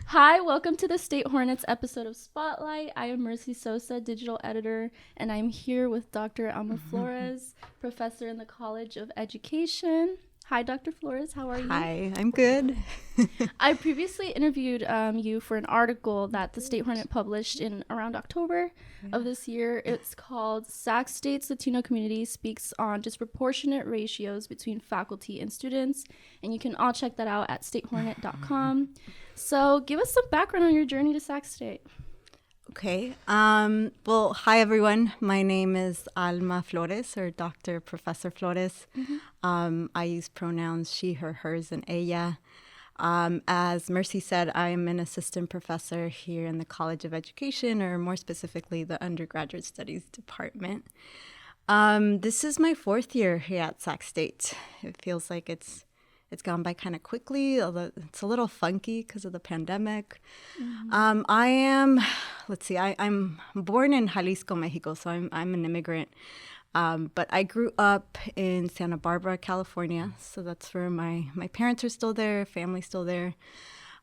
Hi, welcome to the State Hornets episode of Spotlight. I am Mercy Sosa, Digital Editor, and I'm here with Dr. Alma Flores, Professor in the College of Education. Hi, Dr. Flores. How are you? Hi, I'm good. I previously interviewed you for an article that the State Hornet published in around October of this year. It's called Sac State's Latino Community Speaks on Disproportionate Ratios Between Faculty and Students. And you can all check that out at statehornet.com. So give us some background on your journey to Sac State. Okay. Well, hi, everyone. My name is Alma Flores, or Dr. Professor Flores. I use pronouns she, her, hers, and ella. As Mercy said, I'm an assistant professor here in the College of Education, or more specifically, the Undergraduate Studies Department. This is my fourth year here at Sac State. It feels like it's gone by kind of quickly, although it's a little funky because of the pandemic. I'm born in Jalisco, Mexico, so I'm an immigrant. But I grew up in Santa Barbara, California, so that's where my parents are still there, family's still there.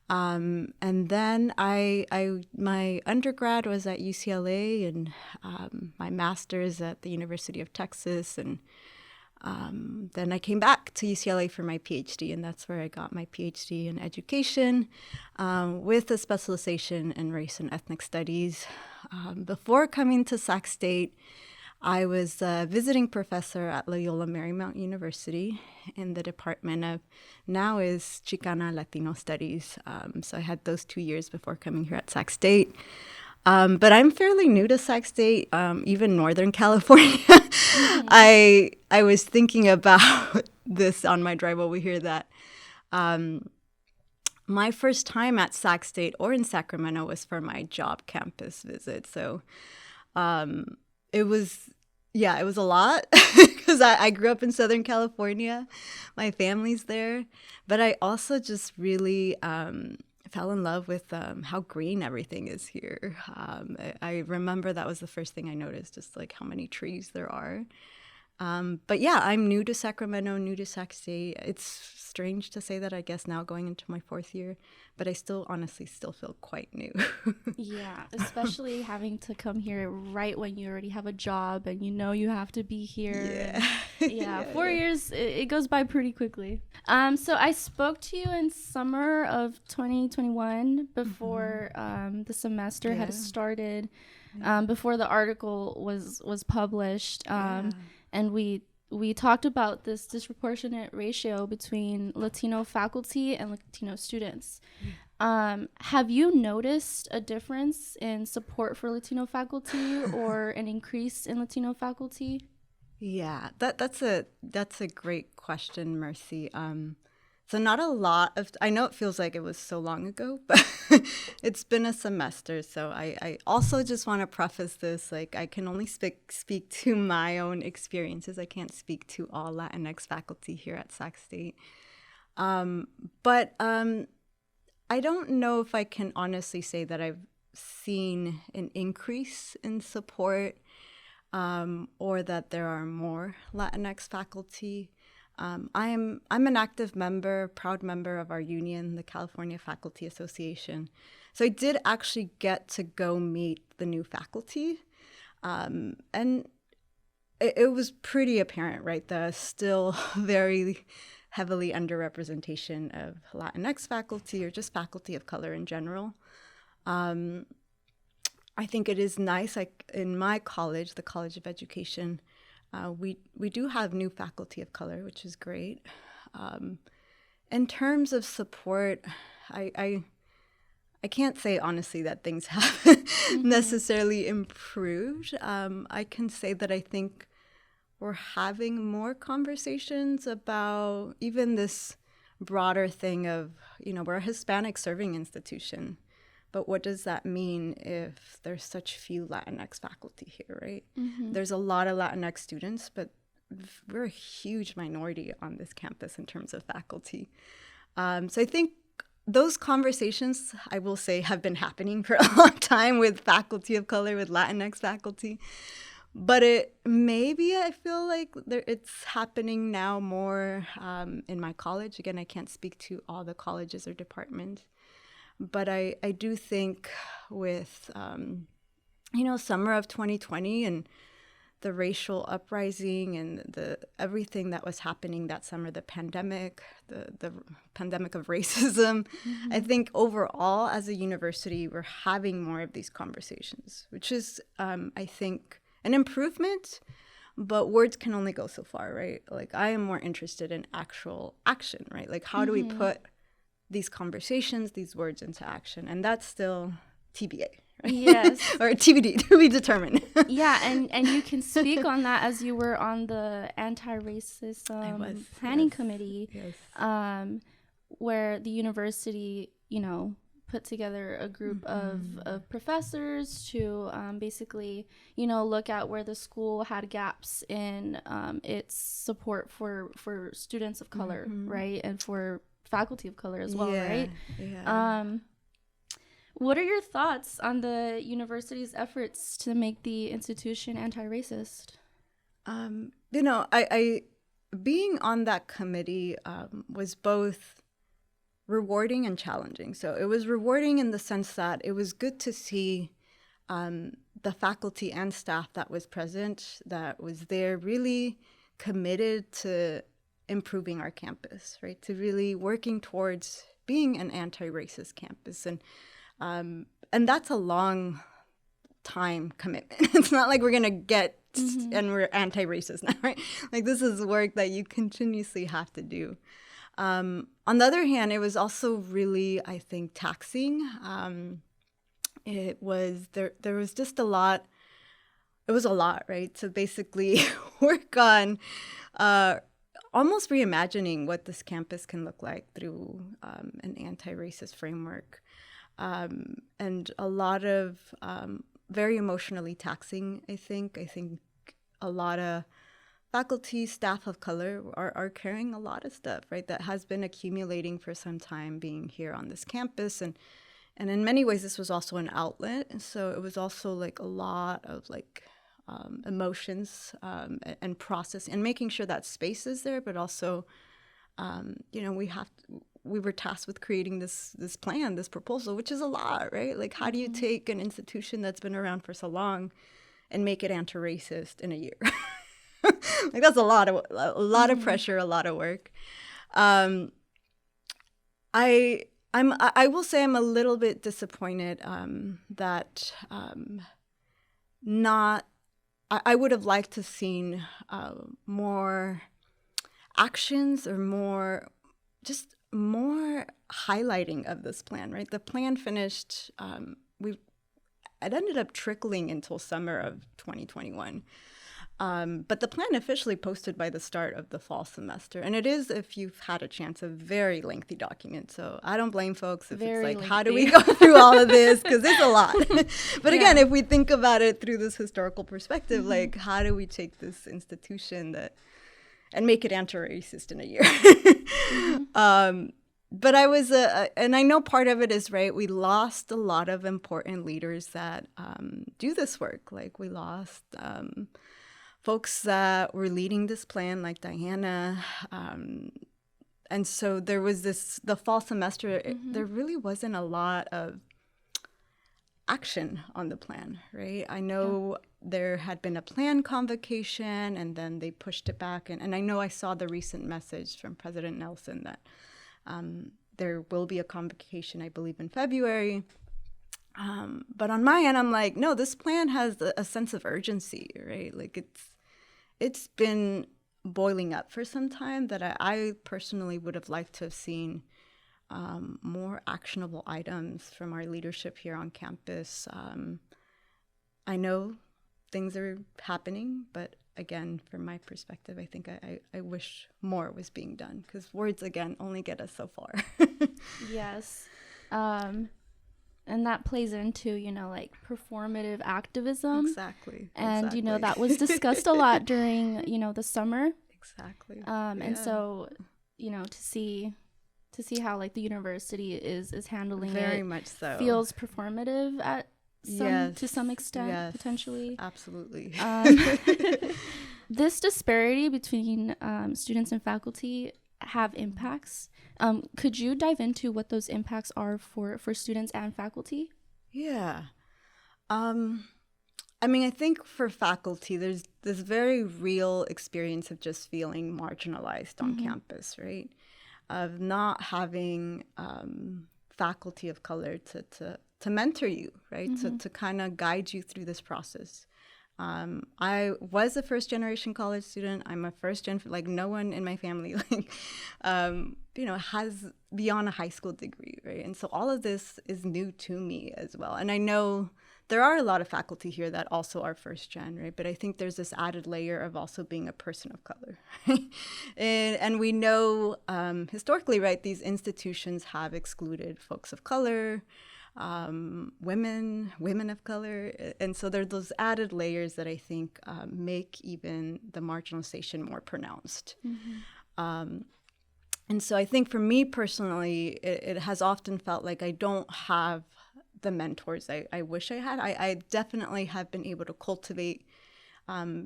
And then my undergrad was at UCLA, and my master's at the University of Texas, and then I came back to UCLA for my PhD, and that's where I got my PhD in education with a specialization in race and ethnic studies. Before coming to Sac State, I was a visiting professor at Loyola Marymount University in the department of now is Chicana Latino Studies. So I had those 2 years before coming here at Sac State. But I'm fairly new to Sac State, even Northern California. I was thinking about this on my drive over here that my first time at Sac State or in Sacramento was for my job campus visit. So it was a lot because I grew up in Southern California. My family's there. But I also just really fell in love with how green everything is here. I remember that was the first thing I noticed, just like how many trees there are. But yeah, I'm new to Sacramento, new to Sac State. It's strange to say that, I guess, now going into my fourth year, but I honestly still feel quite new. Yeah, especially having to come here right when you already have a job and you know you have to be here. Yeah. 4 years, it goes by pretty quickly. So I spoke to you in summer of 2021 before the semester had started, before the article was published. And we talked about this disproportionate ratio between Latino faculty and Latino students. Have you noticed a difference in support for Latino faculty or an increase in Latino faculty? Yeah, that's a great question, Mercy. So not a lot of, I know it feels like it was so long ago, but it's been a semester. So I also just want to preface this, like I can only speak to my own experiences. I can't speak to all Latinx faculty here at Sac State. But I don't know if I can honestly say that I've seen an increase in support or that there are more Latinx faculty. I'm an active member, proud member of our union, the California Faculty Association. So I did actually get to go meet the new faculty. And it was pretty apparent, right? The still very heavily underrepresentation of Latinx faculty or just faculty of color in general. I think it is nice, like in my college, the College of Education, we do have new faculty of color, which is great. In terms of support, I can't say honestly that things have necessarily improved. I can say that I think we're having more conversations about even this broader thing of, we're a Hispanic Serving Institution. But what does that mean if there's such few Latinx faculty here, right? There's a lot of Latinx students, but we're a huge minority on this campus in terms of faculty. So I think those conversations, I will say, have been happening for a long time with faculty of color, with Latinx faculty. But I feel like it's happening now more in my college. Again, I can't speak to all the colleges or departments. But I do think with, summer of 2020 and the racial uprising and everything that was happening that summer, the pandemic of racism, I think overall as a university, we're having more of these conversations, which is, I think, an improvement, but words can only go so far, right? Like, I am more interested in actual action, right? Like, how do we put these conversations, these words into action? And that's still TBA. Right? Yes. Or TBD, to be determined. Yeah, and you can speak on that as you were on the anti-racism planning committee, where the university, put together a group of professors to basically, look at where the school had gaps in its support for students of color, right? And for faculty of color as well, right? Yeah. What are your thoughts on the university's efforts to make the institution anti-racist? I being on that committee was both rewarding and challenging. So it was rewarding in the sense that it was good to see the faculty and staff that was present, that was there, really committed to improving our campus, right? To really working towards being an anti-racist campus. And that's a long time commitment. It's not like we're going to get and we're anti-racist now, right? Like, this is work that you continuously have to do. On the other hand, it was also really, I think, taxing. It was, there was just a lot. It was a lot, right? To basically work on almost reimagining what this campus can look like through an anti-racist framework. And a lot of very emotionally taxing, I think. I think a lot of faculty, staff of color are carrying a lot of stuff, right, that has been accumulating for some time being here on this campus. And in many ways, this was also an outlet. And so it was also like a lot of like emotions and process and making sure that space is there, but also, we were tasked with creating this plan, this proposal, which is a lot, right? Like, how do you take an institution that's been around for so long and make it anti-racist in a year? Like, that's a lot of pressure, a lot of work. I will say I'm a little bit disappointed that I would have liked to seen more actions or more highlighting of this plan, right? The plan finished, it ended up trickling until summer of 2021. But the plan officially posted by the start of the fall semester. And it is, if you've had a chance, a very lengthy document. So I don't blame folks if it's like, lengthy. How do we go through all of this? Because it's a lot. But again, if we think about it through this historical perspective, like, how do we take this institution and make it anti-racist in a year? But I was, and I know part of it is, right, we lost a lot of important leaders that do this work. Like, we lost folks that were leading this plan, like Diana. And so there was the fall semester, there really wasn't a lot of action on the plan, right? I know there had been a planned convocation and then they pushed it back. And I know I saw the recent message from President Nelson that there will be a convocation, I believe, in February. But on my end, I'm like, no, this plan has a sense of urgency, right? Like, it's been boiling up for some time that I personally would have liked to have seen more actionable items from our leadership here on campus. I know things are happening, but again, from my perspective, I think I wish more was being done, because words, again, only get us so far. Yes. And that plays into, like, performative activism. Exactly. And, that was discussed a lot during, the summer. Exactly. And so, to see how, like, the university is handling very it much so feels performative to some extent, potentially. Absolutely. This disparity between students and faculty have impacts. Could you dive into what those impacts are for students and faculty? Yeah. I mean, I think for faculty, there's this very real experience of just feeling marginalized on campus, right? Of not having faculty of color to mentor you, right? To kind of guide you through this process. I was a first-generation college student. I'm a first-gen, like no one in my family, like, has beyond a high school degree, right? And so all of this is new to me as well. And I know there are a lot of faculty here that also are first-gen, right? But I think there's this added layer of also being a person of color. and we know historically, right, these institutions have excluded folks of color, women of color. And so there are those added layers that I think make even the marginalization more pronounced. And so I think for me personally, it has often felt like I don't have the mentors I wish I had. I definitely have been able to cultivate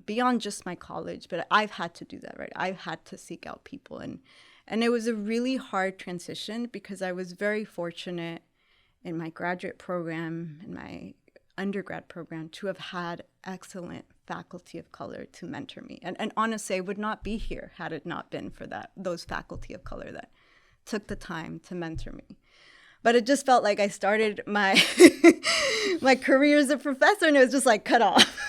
beyond just my college, but I've had to do that, right? I've had to seek out people. And it was a really hard transition because I was very fortunate in my graduate program, in my undergrad program, to have had excellent faculty of color to mentor me. And honestly, I would not be here had it not been for those faculty of color that took the time to mentor me. But it just felt like I started my my career as a professor and it was just like cut off.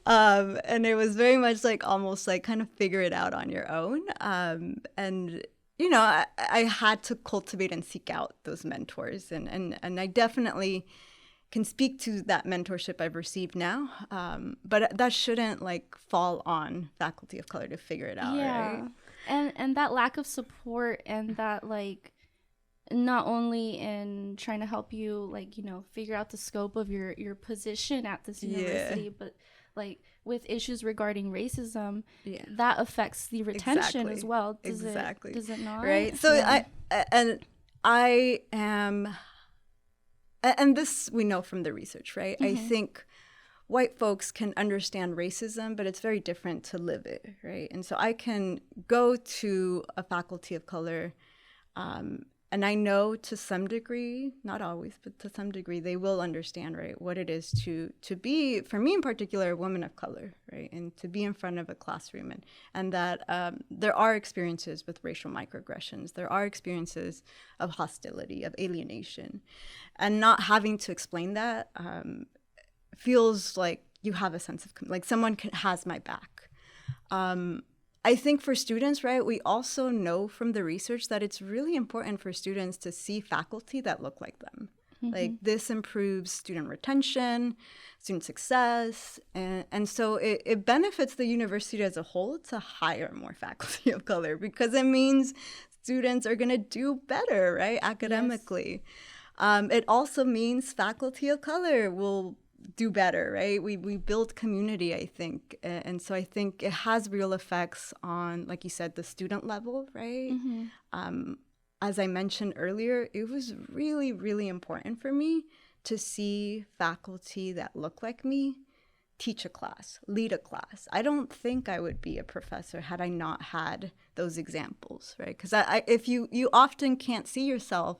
And it was very much like almost like kind of figure it out on your own. And I had to cultivate and seek out those mentors. And I definitely can speak to that mentorship I've received now. But that shouldn't like fall on faculty of color to figure it out, right? And that lack of support and that like not only in trying to help you like figure out the scope of your position at this university, but like with issues regarding racism, that affects the retention as well. Does it not? Right. So I am, and this we know from the research, right? I think white folks can understand racism, but it's very different to live it, right? And so I can go to a faculty of color, and I know to some degree, not always, but to some degree, they will understand, right, what it is to be, for me in particular, a woman of color, right, and to be in front of a classroom, and that there are experiences with racial microaggressions, there are experiences of hostility, of alienation, and not having to explain that feels like you have a sense of, like someone has my back. I think for students, right, we also know from the research that it's really important for students to see faculty that look like them. Like this improves student retention, student success, and so it benefits the university as a whole to hire more faculty of color because it means students are going to do better, right, academically. It also means faculty of color will do better, right? We build community, I think. And so I think it has real effects on, like you said, the student level, right? As I mentioned earlier, it was really, really important for me to see faculty that look like me teach a class, lead a class. I don't think I would be a professor had I not had those examples, right? Because if you often can't see yourself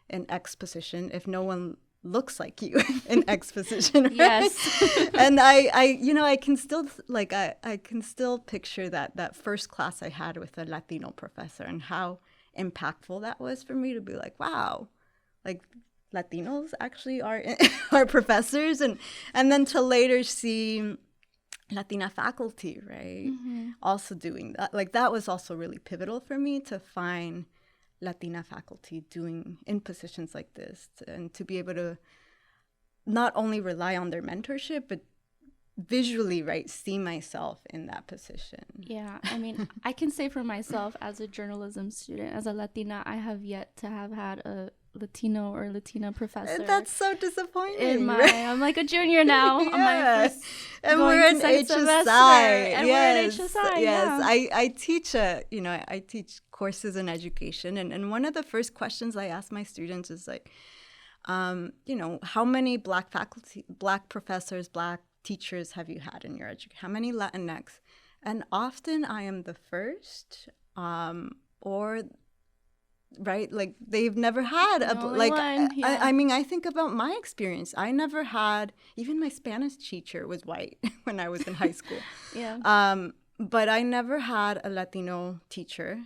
in X position if no one looks like you in X position, right? Yes. And I can still I can still picture that first class I had with a Latino professor and how impactful that was for me to be like, wow, like Latinos actually are professors, and then to later see Latina faculty, right? Also doing that. Like that was also really pivotal for me to find Latina faculty doing in positions like this, and to be able to not only rely on their mentorship, but visually, right, see myself in that position. Yeah, I mean, I can say for myself as a journalism student, as a Latina, I have yet to have had a Latino or Latina professor. That's so disappointing. I'm like a junior now. Yeah. On my first and we're in HSI. And yes. we're in HSI. Yes. Yeah. I teach I teach courses in education, and one of the first questions I ask my students is like, how many Black faculty, Black professors, Black teachers have you had in your education? How many Latinx? And often I am the first or right, like they've never had a like one, yeah. I mean, I think about my experience. I never had, even my Spanish teacher was white when I was in high school. Yeah. But I never had a Latino teacher.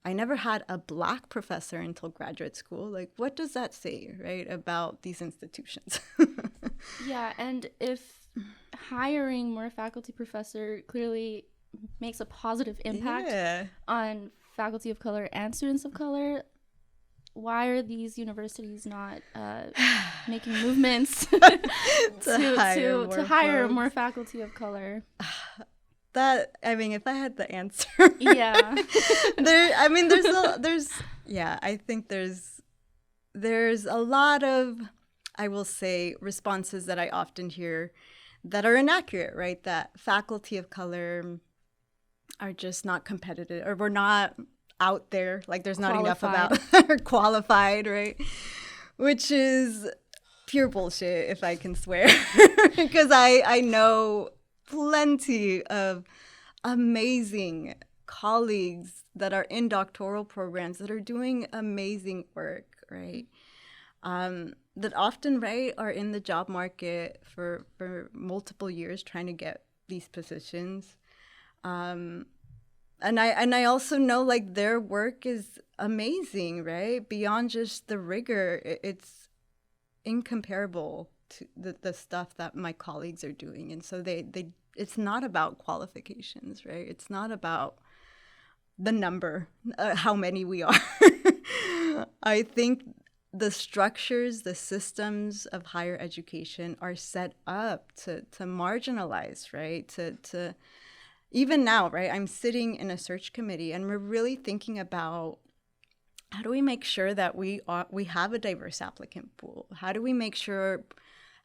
I never had a Black professor until graduate school. Like, what does that say, right, about these institutions? Yeah, and if hiring more faculty professor clearly makes a positive impact on faculty of color and students of color, why are these universities not making movements to hire more faculty of color? That, I mean, if I had the answer, yeah, I think there's a lot of, I will say, responses that I often hear that are inaccurate, right? That faculty of color are just not competitive, or we're not out there, like there's not enough about or qualified, right? Which is pure bullshit, if I can swear, because I know plenty of amazing colleagues that are in doctoral programs that are doing amazing work, right? That often, right, are in the job market for multiple years trying to get these positions. And I also know, like, their work is amazing, right? Beyond just the rigor, it's incomparable to the stuff that my colleagues are doing. And so it's not about qualifications, right? It's not about the number, how many we are. I think the structures, the systems of higher education are set up to marginalize, right? To even now, right? I'm sitting in a search committee, and we're really thinking about, how do we make sure that we have a diverse applicant pool? How do we make sure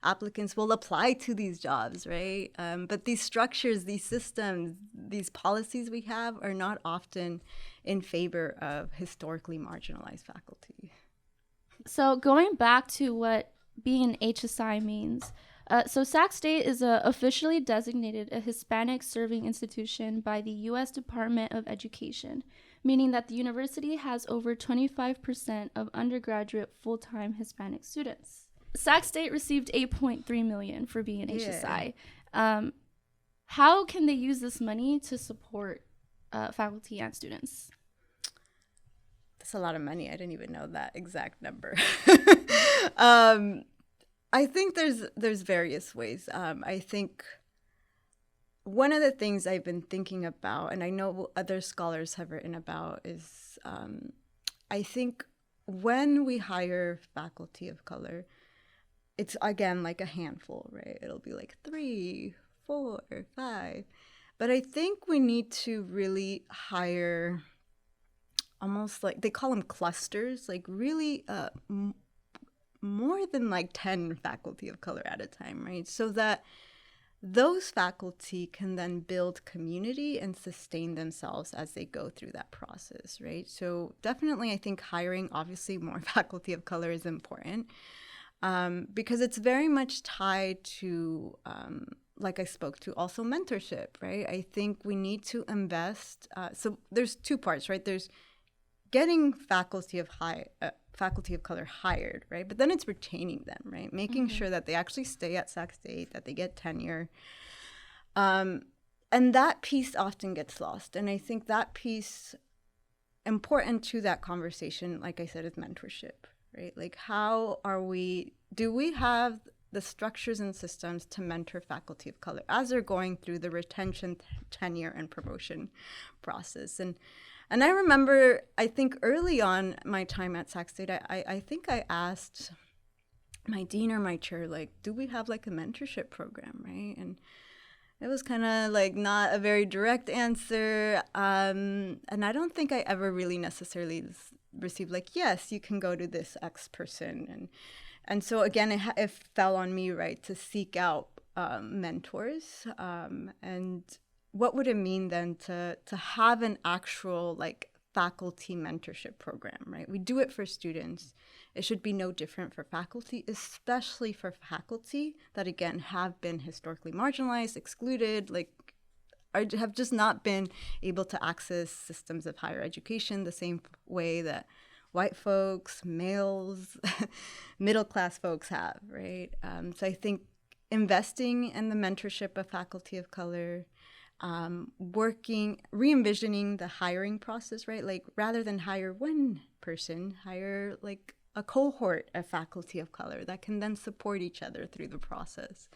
applicants will apply to these jobs, right? But these structures, these systems, these policies we have are not often in favor of historically marginalized faculty. So going back to what being an HSI means, so Sac State is officially designated a Hispanic Serving Institution by the U.S. Department of Education, meaning that the university has over 25% of undergraduate full-time Hispanic students. Sac State received $8.3 million for being an HSI. How can they use this money to support faculty and students? That's a lot of money. I didn't even know that exact number. I think there's various ways. I think one of the things I've been thinking about, and I know other scholars have written about, is I think when we hire faculty of color, it's, again, like a handful, right? It'll be like 3, 4, 5. But I think we need to really hire almost, like, they call them clusters, like really more than like 10 faculty of color at a time, right? So that those faculty can then build community and sustain themselves as they go through that process, right? So definitely, I think hiring, obviously, more faculty of color is important. Because it's very much tied to, like I spoke to, also mentorship, right? I think we need to invest. So there's two parts, right? There's getting faculty of color hired, right? But then it's retaining them, right? Making sure that they actually stay at Sac State, that they get tenure. And that piece often gets lost. And I think that piece, important to that conversation, like I said, is mentorship. Right? Like, do we have the structures and systems to mentor faculty of color as they're going through the retention, tenure, and promotion process? And I remember, I think early on my time at Sac State, I think I asked my dean or my chair, like, do we have like a mentorship program, right? And it was kind of like not a very direct answer. And I don't think I ever really necessarily received like, yes, you can go to this X person. And so again, it fell on me, right, to seek out mentors. And what would it mean then to have an actual like faculty mentorship program, right? We do it for students. It should be no different for faculty, especially for faculty that, again, have been historically marginalized, excluded. Like, have just not been able to access systems of higher education the same way that white folks, males, middle-class folks have, right? So I think investing in the mentorship of faculty of color, re-envisioning the hiring process, right? Like rather than hire one person, hire like a cohort of faculty of color that can then support each other through the process.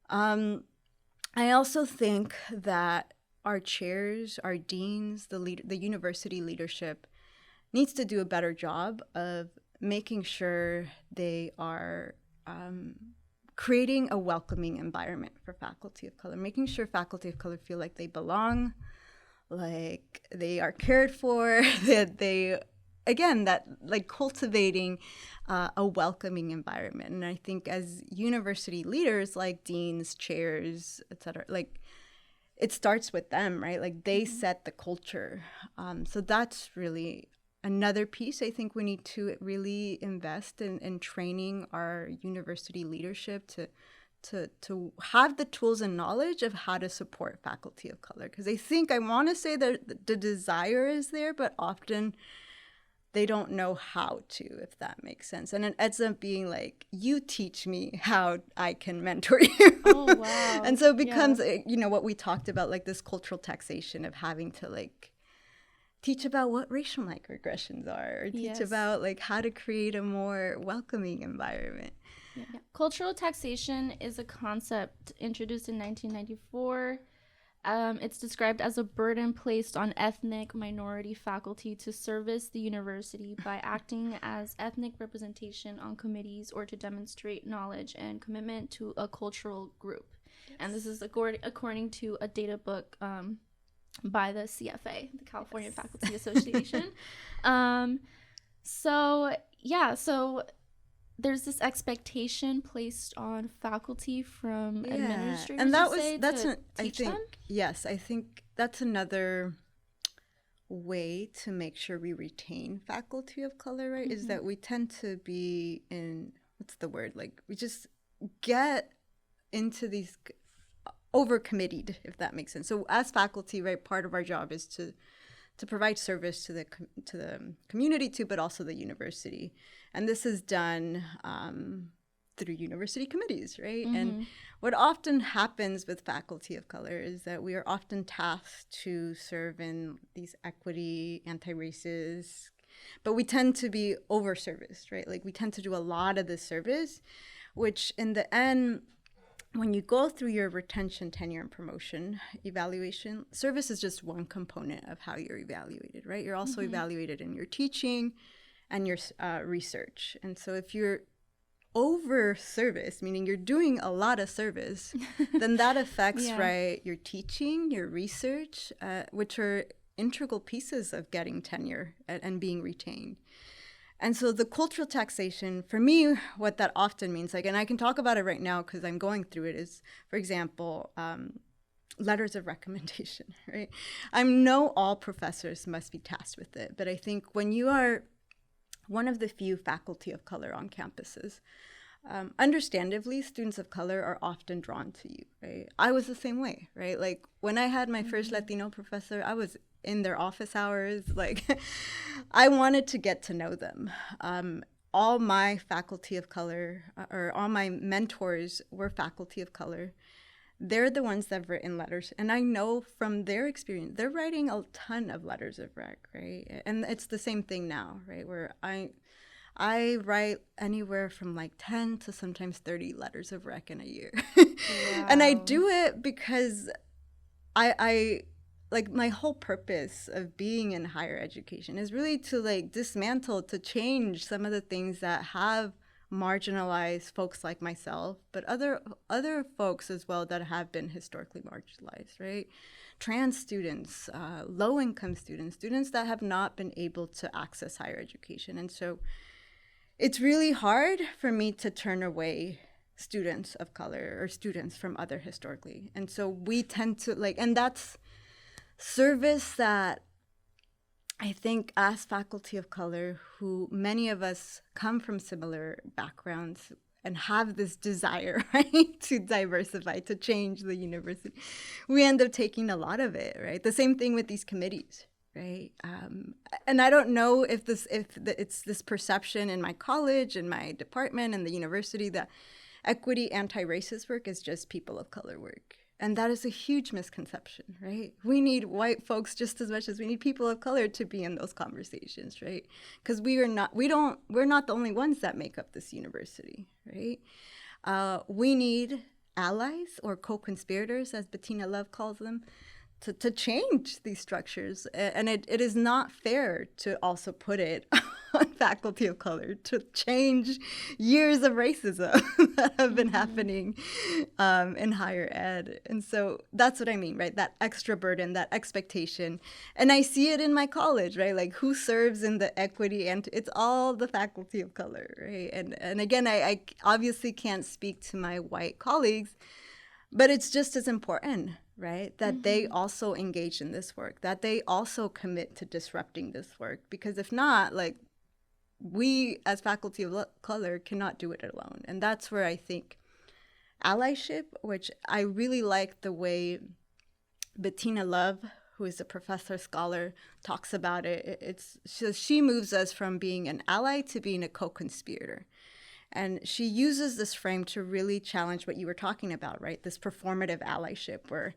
I also think that our chairs, our deans, the university leadership needs to do a better job of making sure they are creating a welcoming environment for faculty of color, making sure faculty of color feel like they belong, like they are cared for, that they, again, that like cultivating a welcoming environment. And I think as university leaders, like deans, chairs, et cetera, like it starts with them, right? Like they set the culture. So that's really another piece. I think we need to really invest in training our university leadership to have the tools and knowledge of how to support faculty of color. Because I want to say that the desire is there, but often they don't know how to, if that makes sense. And it ends up being like, you teach me how I can mentor you. Oh, wow. And so it becomes, what we talked about, like this cultural taxation of having to like teach about what racial microaggressions are, or teach about like how to create a more welcoming environment. Yeah. Cultural taxation is a concept introduced in 1994. It's described as a burden placed on ethnic minority faculty to service the university by acting as ethnic representation on committees or to demonstrate knowledge and commitment to a cultural group. Yes. And this is according to a data book by the CFA, the California Faculty Association. So there's this expectation placed on faculty from administrators, and I think that's another way to make sure we retain faculty of color, right? Is that we tend to be we just get into these over-committed, if that makes sense. So as faculty, right, part of our job is to provide service to the community too, but also the university. And this is done through university committees, right? And what often happens with faculty of color is that we are often tasked to serve in these equity, anti-racist, but we tend to be over-serviced, right? Like we tend to do a lot of this service, which in the end, when you go through your retention, tenure, and promotion evaluation, service is just one component of how you're evaluated, right? You're also evaluated in your teaching and your research. And so if you're over service, meaning you're doing a lot of service, then that affects, right, your teaching, your research, which are integral pieces of getting tenure and being retained. And so the cultural taxation, for me, what that often means, like, and I can talk about it right now because I'm going through it, is, for example, letters of recommendation, right? I know all professors must be tasked with it, but I think when you are one of the few faculty of color on campuses, understandably, students of color are often drawn to you, right? I was the same way, right? Like when I had my first Latino professor, I was in their office hours. Like I wanted to get to know them. All my faculty of color or all my mentors were faculty of color. They're the ones that have written letters. And I know from their experience, they're writing a ton of letters of rec, right? And it's the same thing now, right? Where I write anywhere from like 10 to sometimes 30 letters of rec in a year. Wow. And I do it because I like my whole purpose of being in higher education is really to like dismantle, to change some of the things that have marginalized folks like myself, but other folks as well that have been historically marginalized, right? Trans students, low-income students that have not been able to access higher education. And so it's really hard for me to turn away students of color or students from other historically. And so we tend to like, and that's service that I think as faculty of color, who many of us come from similar backgrounds and have this desire, right, to diversify, to change the university, we end up taking a lot of it, right? The same thing with these committees, right? And I don't know if it's this perception in my college, in my department, in the university that equity, anti-racist work is just people of color work. And that is a huge misconception, right? We need white folks just as much as we need people of color to be in those conversations, right? Because we're not the only ones that make up this university, right? We need allies or co-conspirators, as Bettina Love calls them, to change these structures. And it is not fair to also put it on faculty of color to change years of racism that have been happening in higher ed. And so that's what I mean, right? That extra burden, that expectation. And I see it in my college, right? Like who serves in the equity, and it's all the faculty of color, right? And again, I obviously can't speak to my white colleagues, but it's just as important, right? That they also engage in this work, that they also commit to disrupting this work. Because if not, like, we as faculty of color cannot do it alone. And that's where I think allyship, which I really like the way Bettina Love, who is a professor scholar, talks about it. She moves us from being an ally to being a co-conspirator. And she uses this frame to really challenge what you were talking about, right? This performative allyship where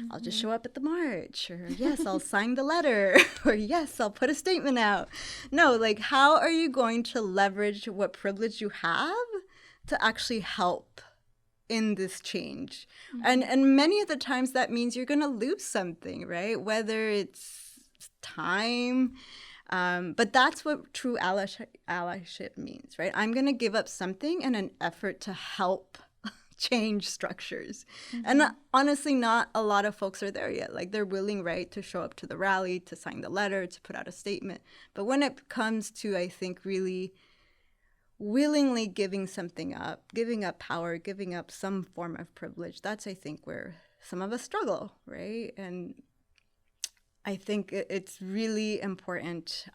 I'll just show up at the march, or yes, I'll sign the letter, or yes, I'll put a statement out. No, like, how are you going to leverage what privilege you have to actually help in this change? And many of the times that means you're going to lose something, right? Whether it's time, but that's what true allyship means, right? I'm going to give up something in an effort to help change structures. And honestly, not a lot of folks are there yet. Like, they're willing, right, to show up to the rally, to sign the letter, to put out a statement. But when it comes to, I think, really willingly giving something up, giving up power, giving up some form of privilege, that's, I think, where some of us struggle, right? And I think it's really important.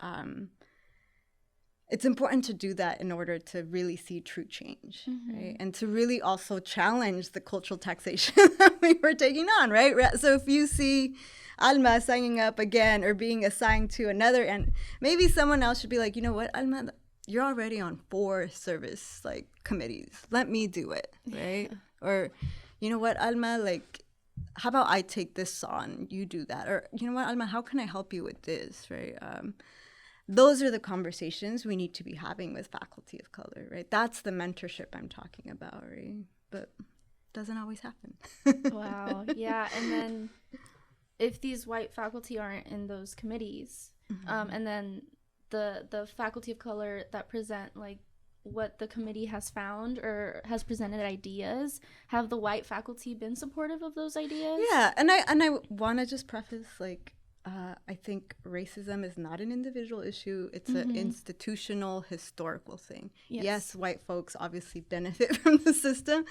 It's important to do that in order to really see true change, right? And to really also challenge the cultural taxation that we were taking on, right? So if you see Alma signing up again or being assigned to another, and maybe someone else should be like, you know what, Alma, you're already on 4 service like committees. Let me do it, right? Or, you know what, Alma, like, how about I take this on, you do that? Or, you know what, Alma, how can I help you with this, right? Those are the conversations we need to be having with faculty of color, right? That's the mentorship I'm talking about, right? But it doesn't always happen. Wow. Yeah. And then if these white faculty aren't in those committees, and then the faculty of color that present like what the committee has found or has presented ideas, have the white faculty been supportive of those ideas? Yeah. And I want to just preface, like, I think racism is not an individual issue. It's an institutional, historical thing. Yes, white folks obviously benefit from the system.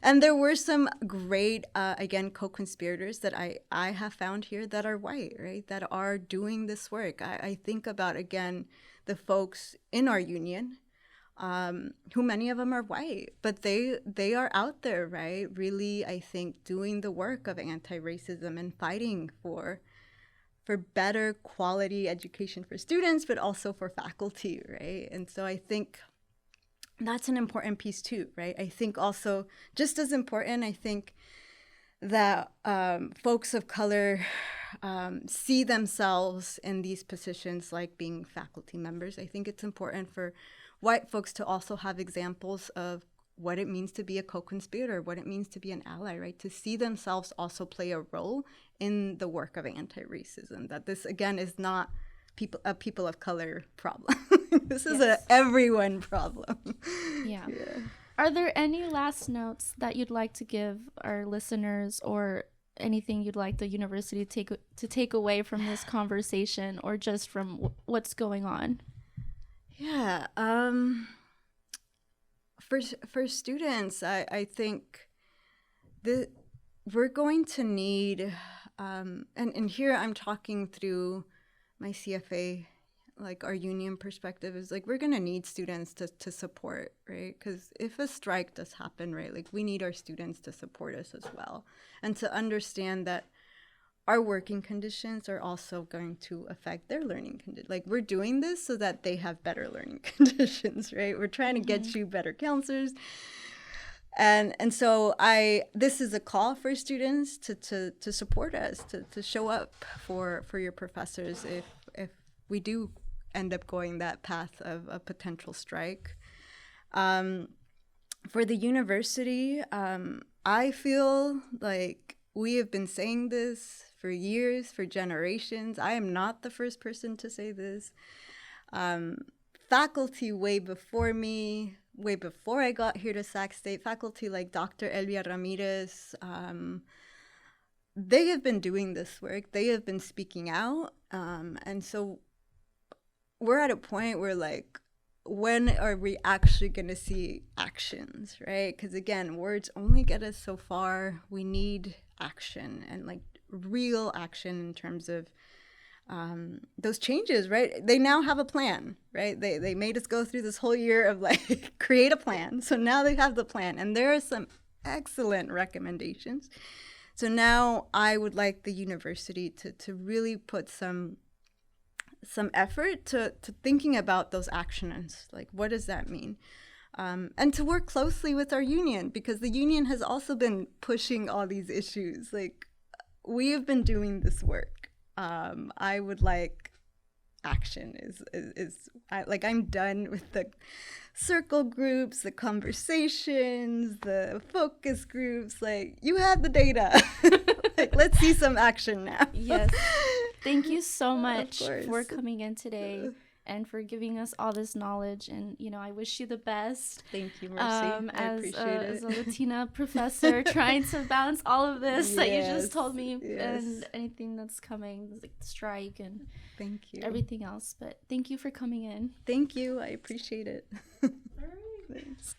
And there were some great, again, co-conspirators that I have found here that are white, right, that are doing this work. I think about, again, the folks in our union, who many of them are white, but they are out there, right, really, I think, doing the work of anti-racism and fighting for better quality education for students, but also for faculty, right? And so I think that's an important piece too, right? I think also, just as important, I think that folks of color see themselves in these positions like being faculty members. I think it's important for white folks to also have examples of what it means to be a co-conspirator, what it means to be an ally, right? To see themselves also play a role in the work of anti-racism. That this, again, is not a people of color problem. This is a everyone problem. Yeah. Are there any last notes that you'd like to give our listeners, or anything you'd like the university to take away from this conversation, or just from what's going on? Yeah. For students, I think we're going to need, and here I'm talking through my CFA like our union perspective is like we're going to need students to support, right? Because if a strike does happen, right, like we need our students to support us as well, and to understand that our working conditions are also going to affect their learning conditions. Like we're doing this so that they have better learning conditions, right? We're trying to get you better counselors. And so this is a call for students to support us, to show up for your professors if we do end up going that path of a potential strike. For the university, I feel like we have been saying this for years, for generations. I am not the first person to say this. Faculty way before me, way before I got here to Sac State, faculty like Dr. Elvia Ramirez, they have been doing this work. They have been speaking out. And so we're at a point where, like, when are we actually going to see actions, right? Because, again, words only get us so far. We need action, and, like, real action in terms of those changes, right? They now have a plan, right? They made us go through this whole year of, like, create a plan. So now they have the plan, and there are some excellent recommendations. So now I would like the university to really put some effort to thinking about those actions. Like, what does that mean? And to work closely with our union, because the union has also been pushing all these issues. Like, we have been doing this work. I would like action I'm done with the circle groups, the conversations, the focus groups. Like, you have the data. Like, let's see some action now. Yes. Thank you so much for coming in today and for giving us all this knowledge. And, you know, I wish you the best. Thank you, Mercy. I appreciate it. As a Latina professor trying to balance all of this that you just told me and anything that's coming, like the strike and thank you. Everything else. But thank you for coming in. Thank you. I appreciate it. All right. Thanks.